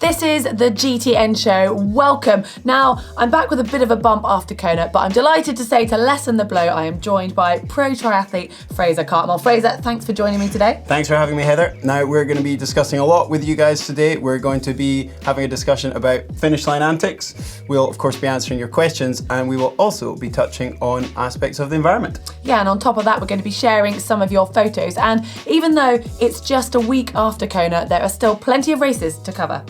This is the GTN Show. Welcome. Now, I'm back with a bit of a bump after Kona, but I'm delighted to say to lessen the blow, I am joined by pro triathlete Fraser Cartmel. Fraser, thanks for joining me today. Thanks for having me, Heather. Now, we're going to be discussing a lot with you guys today. We're going to be having a discussion about finish line antics. We'll, of course, be answering your questions, and we will also be touching on aspects of the environment. Yeah, and on top of that, we're going to be sharing some of your photos. And even though it's just a week after Kona, there are still plenty of races to cover.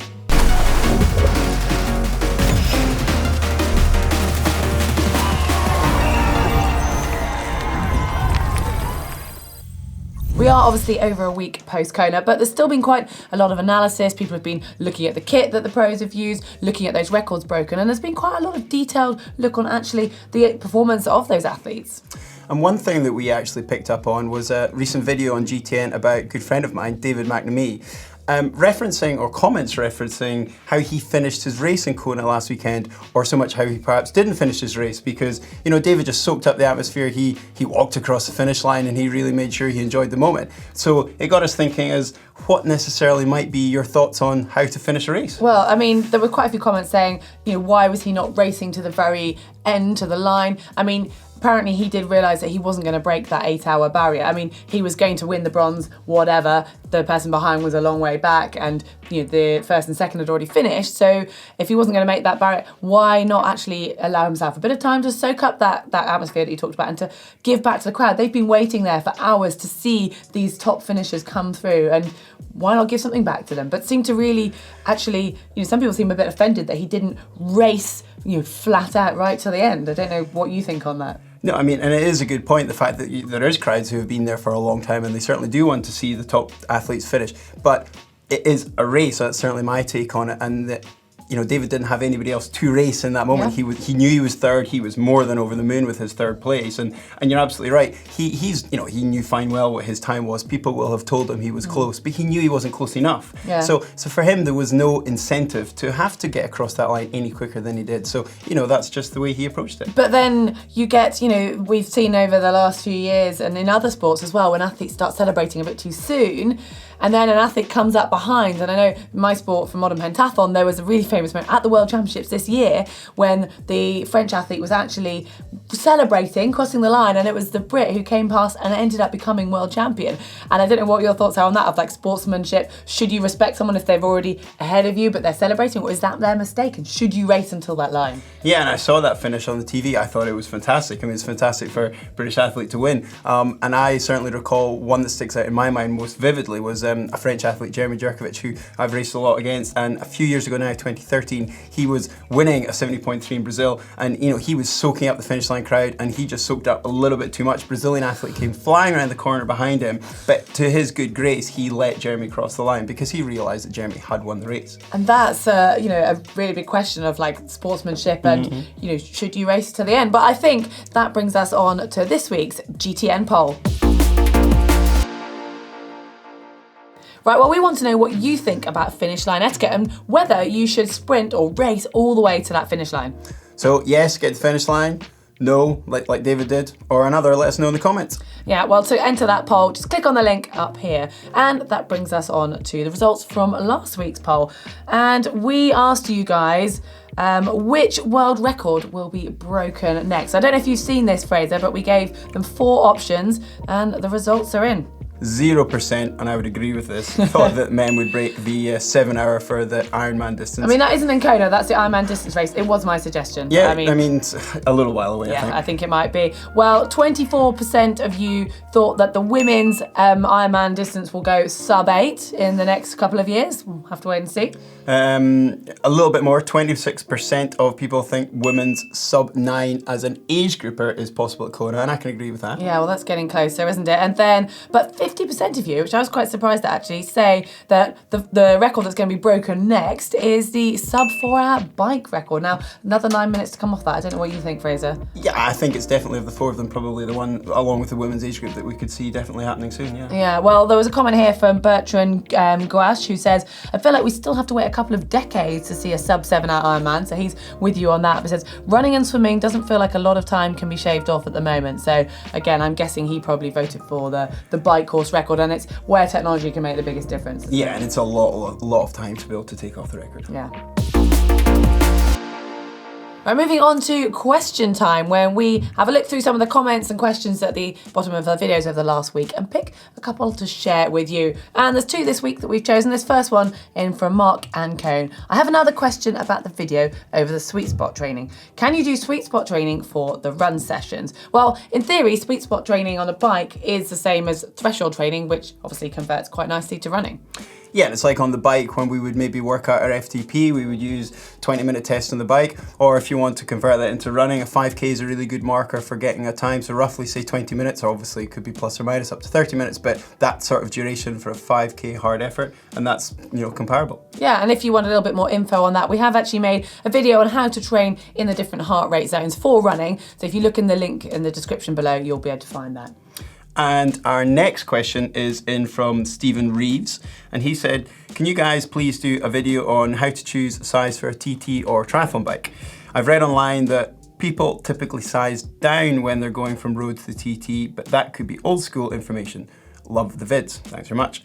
We are obviously over a week post-Kona, but there's still been quite a lot of analysis. People have been looking at the kit that the pros have used, looking at those records broken, and there's been quite a lot of detailed look on actually the performance of those athletes. And one thing that we actually picked up on was a recent video on GTN about a good friend of mine, David McNamee, referencing how he finished his race in Kona last weekend, or so much how he perhaps didn't finish his race because, you know, David just soaked up the atmosphere. He walked across the finish line and he really made sure he enjoyed the moment. So it got us thinking as what necessarily might be your thoughts on how to finish a race? Well, I mean, there were quite a few comments saying, you know, why was he not racing to the very end, to the line? I mean, apparently he did realise that he wasn't going to break that 8-hour barrier. I mean, he was going to win the bronze, whatever. The person behind was a long way back and, you know, the first and second had already finished. So if he wasn't going to make that barrier, why not actually allow himself a bit of time to soak up that atmosphere that you talked about and to give back to the crowd? They've been waiting there for hours to see these top finishers come through, and why not give something back to them? But seem to really actually, you know, some people seem a bit offended that he didn't race, you know, flat out right to the end. I don't know what you think on that. No, I mean, and it is a good point, the fact that there is crowds who have been there for a long time and they certainly do want to see the top athletes finish. But it is a race, so that's certainly my take on it. And that, you know, David didn't have anybody else to race in that moment. Yeah. He knew he was third. He was more than over the moon with his third place. And you're absolutely right. He's you know, he knew fine well what his time was. People will have told him he was close, but he knew he wasn't close enough. Yeah. So for him, there was no incentive to have to get across that line any quicker than he did. So, you know, that's just the way he approached it. But then you get, you know, we've seen over the last few years and in other sports as well, when athletes start celebrating a bit too soon, and then an athlete comes up behind. And I know in my sport, for modern pentathlon, there was a really famous moment at the World Championships this year when the French athlete was actually celebrating, crossing the line, and it was the Brit who came past and ended up becoming world champion. And I don't know what your thoughts are on that, of like sportsmanship. Should you respect someone if they've already ahead of you but they're celebrating, or is that their mistake? And should you race until that line? Yeah, and I saw that finish on the TV. I thought it was fantastic. I mean, it's fantastic for a British athlete to win. And I certainly recall one that sticks out in my mind most vividly was a French athlete, Jeremy Jerkovic, who I've raced a lot against. And a few years ago now, 2013, he was winning a 70.3 in Brazil. And, you know, he was soaking up the finish line crowd and he just soaked up a little bit too much. Brazilian athlete came flying around the corner behind him. But to his good grace, he let Jeremy cross the line because he realised that Jeremy had won the race. And that's, you know, a really big question of like sportsmanship and, you know, should you race to the end? But I think that brings us on to this week's GTN Poll. Right, well, we want to know what you think about finish line etiquette and whether you should sprint or race all the way to that finish line. So yes, get to the finish line. No, like David did, or another, let us know in the comments. Yeah, well, to enter that poll, just click on the link up here. And that brings us on to the results from last week's poll. And we asked you guys, which world record will be broken next? I don't know if you've seen this, Fraser, but we gave them 4 options and the results are in. 0%, and I would agree with this. Thought that men would break the 7 hour for the Ironman distance. I mean, that isn't in Kona, that's the Ironman distance race. It was my suggestion. Yeah, I mean it's a little while away, yeah, I think it might be. Well, 24% of you thought that the women's Ironman distance will go sub-8 in the next couple of years. We'll have to wait and see. A little bit more, 26% of people think women's sub-9 as an age grouper is possible at Kona, and I can agree with that. Yeah, well, that's getting closer, isn't it? And then, but 50% of you, which I was quite surprised at actually, say that the record that's going to be broken next is the sub-4 hour bike record. Now, another 9 minutes to come off that. I don't know what you think, Fraser. Yeah, I think it's definitely, of the 4 of them, probably the one, along with the women's age group, that we could see definitely happening soon, yeah. Yeah, well, there was a comment here from Bertrand Gouache who says, I feel like we still have to wait a couple of decades to see a sub-7 hour Ironman, so he's with you on that, but says, running and swimming doesn't feel like a lot of time can be shaved off at the moment. So again, I'm guessing he probably voted for the bike course record, and it's where technology can make the biggest difference. Yeah, and it's a lot of time to be able to take off the record. Yeah. Right, moving on to question time, where we have a look through some of the comments and questions at the bottom of the videos over the last week and pick a couple to share with you. And there's 2 this week that we've chosen. This first one in from Mark and Cone. I have another question about the video over the sweet spot training. Can you do sweet spot training for the run sessions? Well, in theory, sweet spot training on a bike is the same as threshold training, which obviously converts quite nicely to running. Yeah, and it's like on the bike when we would maybe work out our FTP, we would use 20-minute test on the bike, or if you want to convert that into running, a 5K is a really good marker for getting a time, so roughly say 20 minutes, or obviously it could be plus or minus up to 30 minutes, but that sort of duration for a 5K hard effort, and that's, comparable. Yeah, and if you want a little bit more info on that, we have actually made a video on how to train in the different heart rate zones for running, so if you look in the link in the description below, you'll be able to find that. And our next question is in from Stephen Reeves, and he said, can you guys please do a video on how to choose size for a TT or triathlon bike? I've read online that people typically size down when they're going from road to the TT, but that could be old school information. Love the vids. Thanks very much.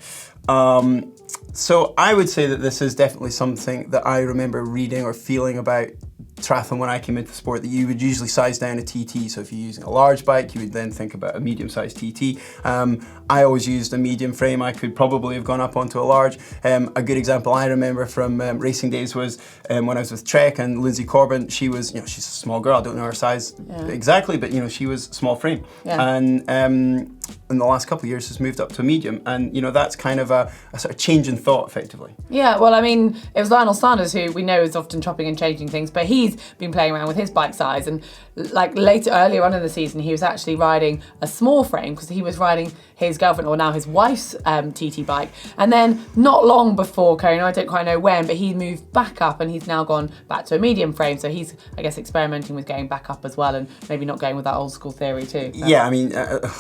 So I would say that this is definitely something that I remember reading or feeling about triathlon when I came into the sport, that you would usually size down a TT. So if you're using a large bike, you would then think about a medium-sized TT. I always used a medium frame. I could probably have gone up onto a large. A good example I remember from racing days was when I was with Trek and Lindsay Corbin. She was, she's a small girl. I don't know her size exactly, but she was small frame. Yeah. And in the last couple of years has moved up to a medium, and that's kind of a sort of change in thought effectively. Yeah, well, I mean, it was Lionel Sanders who we know is often chopping and changing things, but he's been playing around with his bike size, and like earlier on in the season, he was actually riding a small frame because he was riding his girlfriend, or now his wife's TT bike, and then not long before Kona, I don't quite know when, but he moved back up and he's now gone back to a medium frame, so he's, I guess, experimenting with going back up as well, and maybe not going with that old school theory too. So. Yeah, I mean,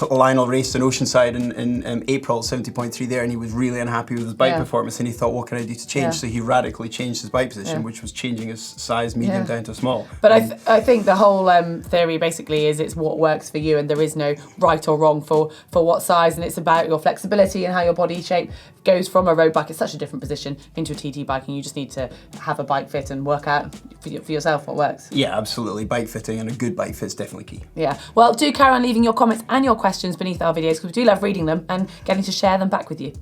Lionel raced in Oceanside in April, 70.3 there, and he was really unhappy with his bike performance, and he thought, what can I do to change? So he radically changed his bike position, which was changing his size medium down to small. But I think the whole theory basically is it's what works for you, and there is no right or wrong for what size, and it's about your flexibility and how your body shape goes from a road bike. It's such a different position into a TT bike, and you just need to have a bike fit and work out for yourself what works. Yeah, absolutely. Bike fitting and a good bike fit is definitely key. Yeah. Well, do carry on leaving your comments and your questions beneath our videos, because we do love reading them and getting to share them back with you.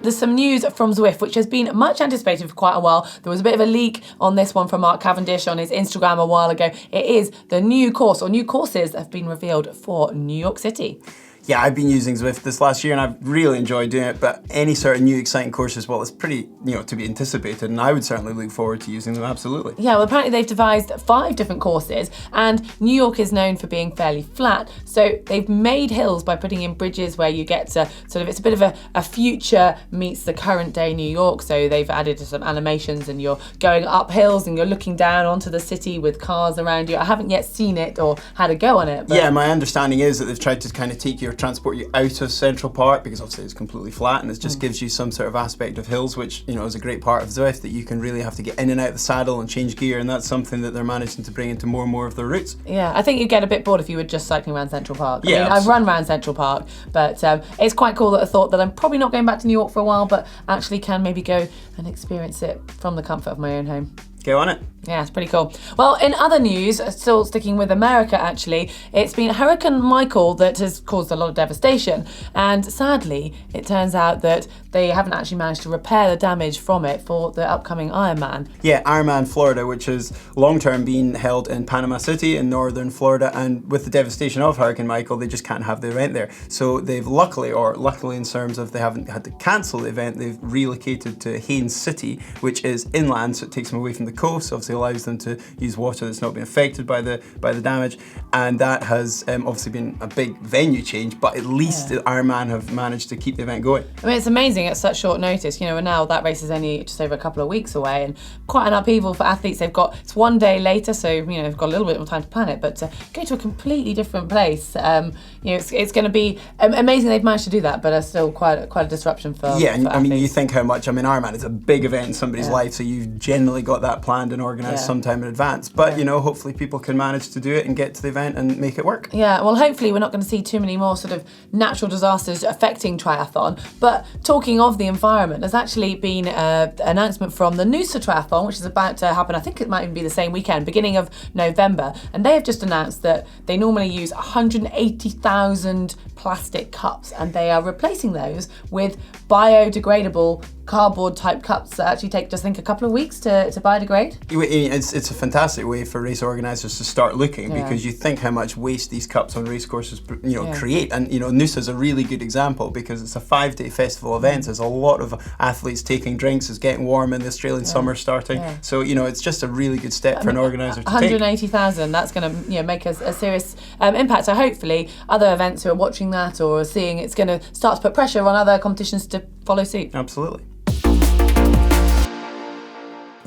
There's some news from Zwift, which has been much anticipated for quite a while. There was a bit of a leak on this one from Mark Cavendish on his Instagram a while ago. It is the new course, or new courses that have been revealed for New York City. Yeah, I've been using Zwift this last year and I've really enjoyed doing it, but any sort of new exciting courses, well, it's pretty, to be anticipated, and I would certainly look forward to using them, absolutely. Yeah, well, apparently they've devised 5 different courses, and New York is known for being fairly flat, so they've made hills by putting in bridges where you get to it's a bit of a future meets the current day New York, so they've added some animations and you're going up hills and you're looking down onto the city with cars around you. I haven't yet seen it or had a go on it. But... Yeah, my understanding is that they've tried to kind of transport you out of Central Park, because obviously it's completely flat, and it just gives you some sort of aspect of hills, which is a great part of Zwift, that you can really have to get in and out of the saddle and change gear, and that's something that they're managing to bring into more and more of their routes. Yeah, I think you'd get a bit bored if you were just cycling around Central Park. I mean, I've run around Central Park, but it's quite cool that I thought that I'm probably not going back to New York for a while, but actually can maybe go and experience it from the comfort of my own home. Go on it. Yeah, it's pretty cool. Well, in other news, still sticking with America actually, it's been Hurricane Michael that has caused a lot of devastation, and sadly it turns out that they haven't actually managed to repair the damage from it for the upcoming Ironman. Yeah, Ironman Florida, which has long-term been held in Panama City in northern Florida, and with the devastation of Hurricane Michael, they just can't have the event there. So they've luckily in terms of they haven't had to cancel the event, they've relocated to Haines City, which is inland, so it takes them away from the coast, obviously allows them to use water that's not been affected by the damage, and that has obviously been a big venue change, but at least the Ironman have managed to keep the event going. I mean, it's amazing at such short notice, and now that race is only just over a couple of weeks away, and quite an upheaval for athletes. It's one day later, so they've got a little bit more time to plan it, but to go to a completely different place, it's going to be amazing they've managed to do that, but still quite a disruption for and for I mean, athletes. you think how much, Ironman is a big event in somebody's life, so you've generally got that planned and organised sometime in advance. But, you know, hopefully people can manage to do it and get to the event and make it work. Yeah, well, hopefully we're not going to see too many more sort of natural disasters affecting triathlon. But talking of the environment, there's actually been an announcement from the Noosa triathlon, which is about to happen, I think it might even be the same weekend, beginning of November. And they have just announced that they normally use 180,000 plastic cups, and they are replacing those with biodegradable cardboard type cups that actually take just, I think, a couple of weeks to biodegrade. It's a fantastic way for race organisers to start looking, because you think how much waste these cups on race courses create. And Noosa is a really good example because it's a 5-day festival event. There's a lot of athletes taking drinks. It's getting warm in the Australian summer starting. So it's just a really good step for an organiser to take. 180,000, that's going to make a serious impact. So hopefully other events who are watching that or are seeing it's going to start to put pressure on other competitions to follow suit. Absolutely.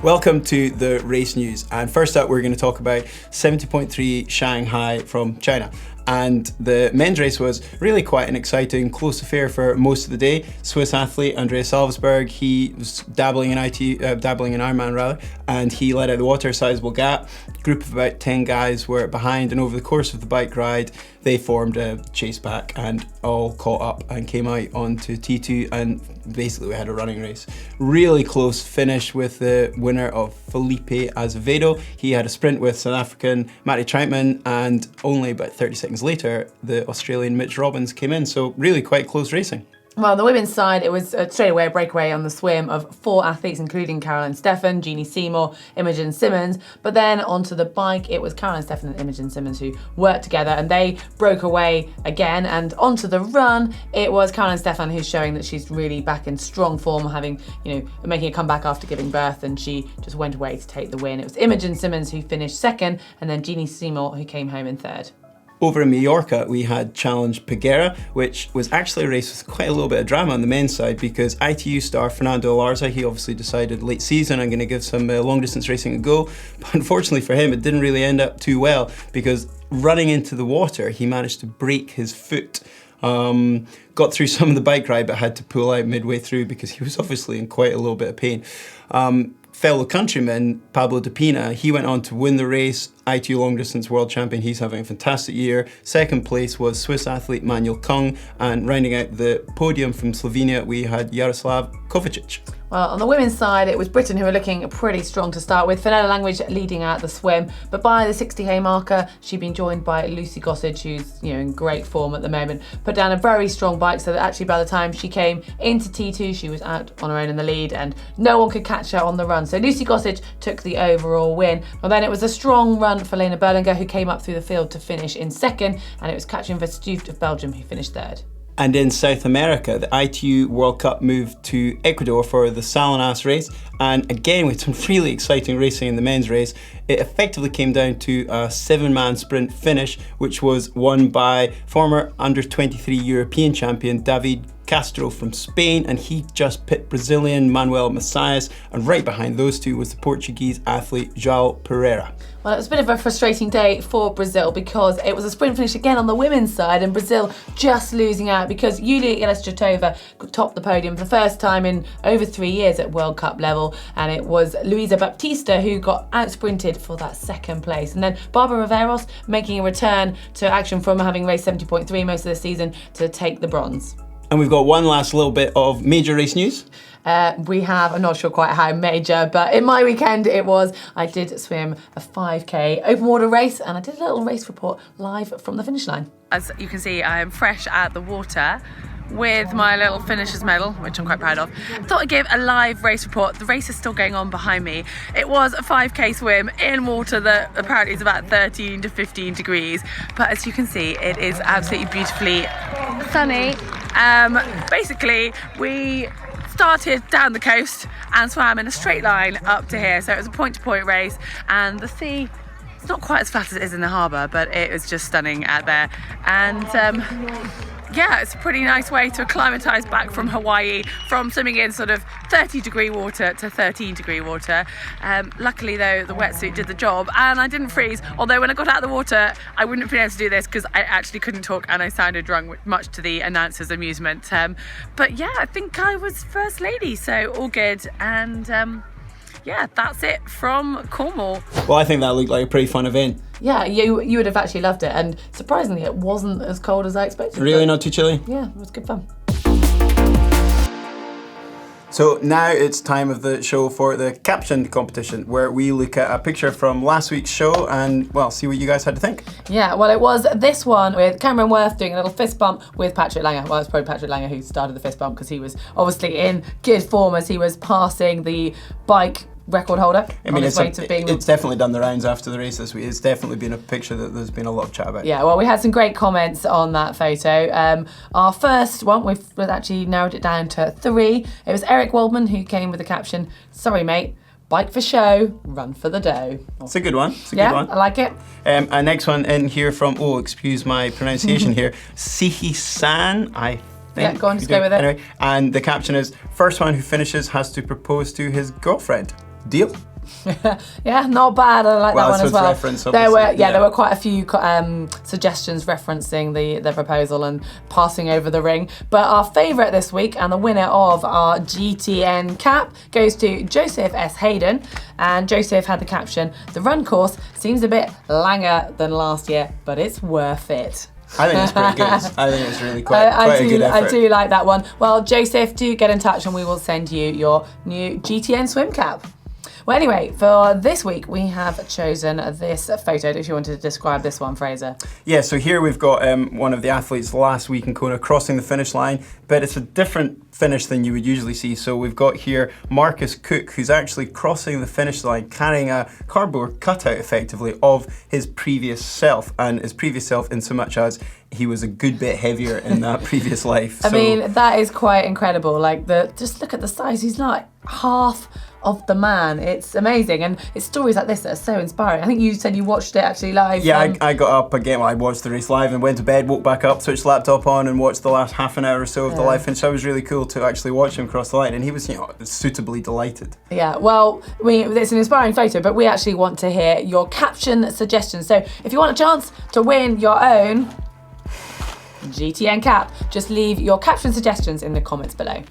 Welcome to the race news, and first up we're going to talk about 70.3 Shanghai from China. And the men's race was really quite an exciting, close affair for most of the day. Swiss athlete Andreas Salzberg, he was dabbling in Ironman rather, and he led out the water, sizable gap. Group of about 10 guys were behind, and over the course of the bike ride, they formed a chase pack and all caught up and came out onto T2, and basically we had a running race. Really close finish with the winner of Felipe Azevedo. He had a sprint with South African Matty Troutman, and only about 30 seconds later, the Australian Mitch Robbins came in. So really quite close racing. Well, on the women's side, it was straight away a breakaway on the swim of 4 athletes, including Caroline Steffen, Jeannie Seymour, Imogen Simmons. But then onto the bike, it was Caroline Steffen and Imogen Simmons who worked together, and they broke away again. And onto the run, it was Caroline Steffen who's showing that she's really back in strong form, having, making a comeback after giving birth, and she just went away to take the win. It was Imogen Simmons who finished second, and then Jeannie Seymour who came home in third. Over in Mallorca, we had Challenge Peguera, which was actually a race with quite a little bit of drama on the men's side, because ITU star Fernando Alarza, he obviously decided late season, I'm going to give some long distance racing a go. But unfortunately for him, it didn't really end up too well, because running into the water, he managed to break his foot. Got through some of the bike ride, but had to pull out midway through because he was obviously in quite a little bit of pain. Fellow countryman Pablo de Pina, he went on to win the race, ITU long distance world champion. He's having a fantastic year. Second place was Swiss athlete Manuel Kung, and rounding out the podium from Slovenia, we had Jaroslav Kovacic. Well, on the women's side, it was Britain who were looking pretty strong to start with. Fenella Langridge leading out the swim, but by the 60k marker, she'd been joined by Lucy Gossage, who's in great form at the moment. Put down a very strong bike, so that actually by the time she came into T2, she was out on her own in the lead, and no one could catch her on the run. So Lucy Gossage took the overall win. Well, then it was a strong run for Lena Berlinger, who came up through the field to finish in second, and it was Katrin Verstuyft of Belgium who finished third. And in South America, the ITU World Cup moved to Ecuador for the Salinas race. And again, with some really exciting racing in the men's race, it effectively came down to a 7-man sprint finish, which was won by former under-23 European champion David Castro from Spain, and he just pit Brazilian Manuel Macias, and right behind those two was the Portuguese athlete João Pereira. Well, it was a bit of a frustrating day for Brazil, because it was a sprint finish again on the women's side, and Brazil just losing out because Yulia Elistratova topped the podium for the first time in over 3 years at World Cup level, and it was Luisa Baptista who got out-sprinted for that second place. And then Barbara Riveros making a return to action from having raced 70.3 most of the season to take the bronze. And we've got one last little bit of major race news. We have, I'm not sure quite how major, but in my weekend I did swim a 5k open water race, and I did a little race report live from the finish line. As you can see, I am fresh at the water with my little finisher's medal, which I'm quite proud of. I thought I'd give a live race report. The race is still going on behind me. It was a 5k swim in water that apparently is about 13 to 15 degrees, but as you can see, it is absolutely beautifully sunny. Basically, we started down the coast and swam in a straight line up to here, so it was a point-to-point race, and the sea, it's not quite as flat as it is in the harbour, but it was just stunning out there. And yeah, it's a pretty nice way to acclimatise back from Hawaii, from swimming in sort of 30-degree water to 13-degree water. Luckily though, the wetsuit did the job and I didn't freeze, although when I got out of the water I wouldn't have been able to do this because I actually couldn't talk and I sounded drunk, much to the announcers' amusement. But yeah, I think I was first lady, so all good. And yeah, that's it from Cornwall. Well, I think that looked like a pretty fun event. Yeah, you would have actually loved it, and surprisingly, it wasn't as cold as I expected. Really, not too chilly? Yeah, it was good fun. So now it's time of the show for the Caption Competition, where we look at a picture from last week's show and, well, see what you guys had to think. Yeah, well, it was this one with Cameron Worth doing a little fist bump with Patrick Langer. Well, it's probably Patrick Langer who started the fist bump because he was obviously in good form as he was passing the bike record holder. I mean, it's definitely done the rounds after the race this week. It's definitely been a picture that there's been a lot of chat about. Yeah, well, we had some great comments on that photo. Our first one, we've actually narrowed it down to 3. It was Eric Waldman who came with the caption, "Sorry, mate, bike for show, run for the dough." It's a good one. Good one. I like it. Our next one in here from, excuse my pronunciation here, Sihi-san, I think. Yeah, go on, just go with it. Anyway, and the caption is, "First one who finishes has to propose to his girlfriend." Deal? Yeah, not bad. I like that one as well. Reference, there were quite a few suggestions referencing the proposal and passing over the ring. But our favourite this week and the winner of our GTN cap goes to Joseph S. Hayden. And Joseph had the caption, "The run course seems a bit langer than last year, but it's worth it." I think it's pretty good. I think it's really quite a good effort. I do like that one. Well, Joseph, do get in touch and we will send you your new GTN swim cap. Well, anyway, for this week, we have chosen this photo. If you wanted to describe this one, Fraser. Yeah, so here we've got one of the athletes last week in Kona crossing the finish line, but it's a different finish than you would usually see. So we've got here Marcus Cook, who's actually crossing the finish line, carrying a cardboard cutout, effectively, of his previous self, and his previous self in so much as he was a good bit heavier in that previous life. I mean, that is quite incredible. Like, just look at the size. He's like half of the man. It's amazing, and it's stories like this that are so inspiring. I think you said you watched it actually live. Yeah, I got up again. Well, I watched the race live and went to bed, woke back up, switched the laptop on and watched the last half an hour or so of the live finish. So it was really cool to actually watch him cross the line, and he was, suitably delighted. Yeah, well, it's an inspiring photo, but we actually want to hear your caption suggestions. So if you want a chance to win your own GTN cap, just leave your caption suggestions in the comments below.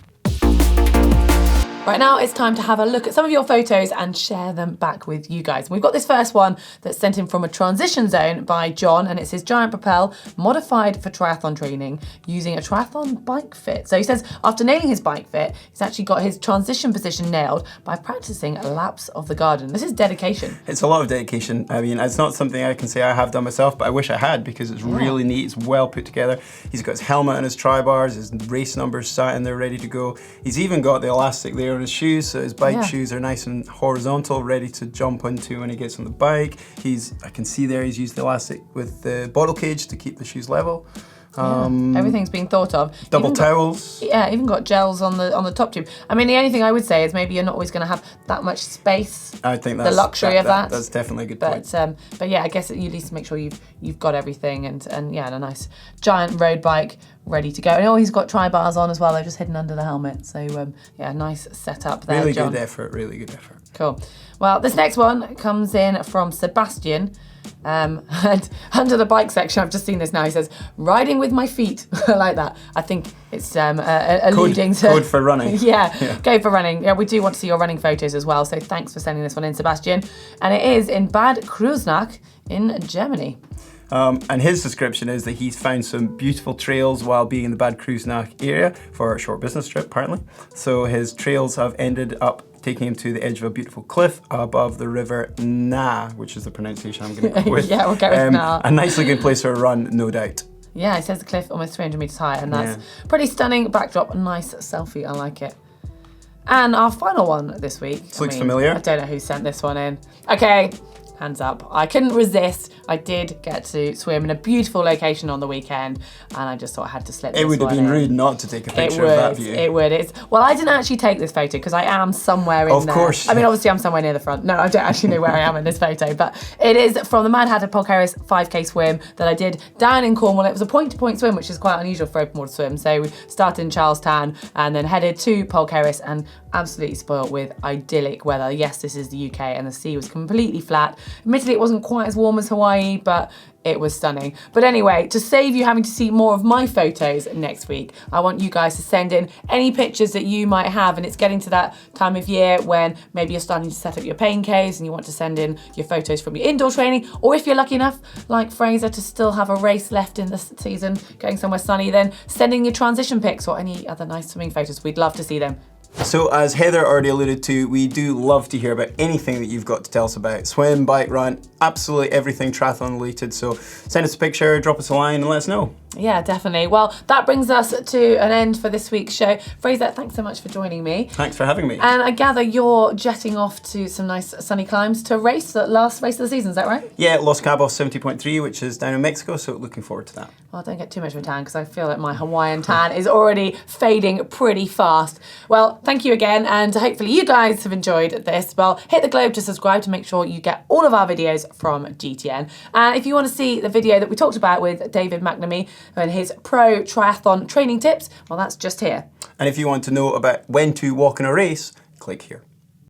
Right now, it's time to have a look at some of your photos and share them back with you guys. We've got this first one that's sent in from a transition zone by John, and it says Giant Propel, modified for triathlon training using a triathlon bike fit. So he says after nailing his bike fit, he's actually got his transition position nailed by practicing laps of the garden. This is dedication. It's a lot of dedication. I mean, it's not something I can say I have done myself, but I wish I had, because it's really neat. It's well put together. He's got his helmet and his tri-bars, his race numbers sat in there ready to go. He's even got the elastic there on his shoes, so his bike shoes are nice and horizontal, ready to jump into when he gets on the bike. I can see there he's used the elastic with the bottle cage to keep the shoes level. Everything's been thought of. Double towels. Even got gels on the top tube. I mean, the only thing I would say is maybe you're not always going to have that much space. I think that's the luxury of that. That's definitely a good point. But yeah, I guess you at least make sure you've got everything and a nice giant road bike ready to go. And he's got tri-bars on as well. They're just hidden under the helmet. So nice setup there, Really John. good effort. Really good effort. Cool. Well, this next one comes in from Sebastian. And under the bike section, I've just seen this now, he says, "Riding with my feet." I like that. I think it's alluding to... Code for running. Yeah, go for running. Yeah, we do want to see your running photos as well, so thanks for sending this one in, Sebastian. And it is in Bad Kreuznach in Germany. And his description is that he's found some beautiful trails while being in the Bad Kreuznach area for a short business trip, apparently. So his trails have ended up taking him to the edge of a beautiful cliff above the river Na, which is the pronunciation I'm going to go with. Yeah, we'll go with Na. A nicely good place for a run, no doubt. Yeah, it says the cliff almost 300 metres high, and that's pretty stunning backdrop. A nice selfie, I like it. And our final one this week. This looks familiar. I don't know who sent this one in. Okay, hands up. I couldn't resist. I did get to swim in a beautiful location on the weekend, and I just thought I had to slip this one in. It would have been rude not to take a picture of that view. It would. Well, I didn't actually take this photo because I am somewhere in there. Of course. I mean, obviously I'm somewhere near the front. No, I don't actually know where I am in this photo, but it is from the Mad Hatter Polcaris 5K swim that I did down in Cornwall. It was a point-to-point swim, which is quite unusual for open water swim. So we started in Charlestown and then headed to Polcaris and absolutely spoilt with idyllic weather. Yes, this is the UK and the sea was completely flat. Admittedly, it wasn't quite as warm as Hawaii, but it was stunning. But anyway, to save you having to see more of my photos next week, I want you guys to send in any pictures that you might have. And it's getting to that time of year when maybe you're starting to set up your pain caves and you want to send in your photos from your indoor training. Or if you're lucky enough, like Fraser, to still have a race left in the season, going somewhere sunny, then sending your transition pics or any other nice swimming photos. We'd love to see them. So as Heather already alluded to, we do love to hear about anything that you've got to tell us about. Swim, bike, run, absolutely everything triathlon related. So send us a picture, drop us a line and let us know. Yeah, definitely. Well, that brings us to an end for this week's show. Fraser, thanks so much for joining me. Thanks for having me. And I gather you're jetting off to some nice sunny climbs to race, the last race of the season, is that right? Yeah, Los Cabos 70.3, which is down in Mexico, so looking forward to that. Well, don't get too much of a tan because I feel like my Hawaiian tan is already fading pretty fast. Well, thank you again, and hopefully you guys have enjoyed this. Well, hit the globe to subscribe to make sure you get all of our videos from GTN. And if you want to see the video that we talked about with David McNamee and his pro triathlon training tips, well, that's just here. And if you want to know about when to walk in a race, click here.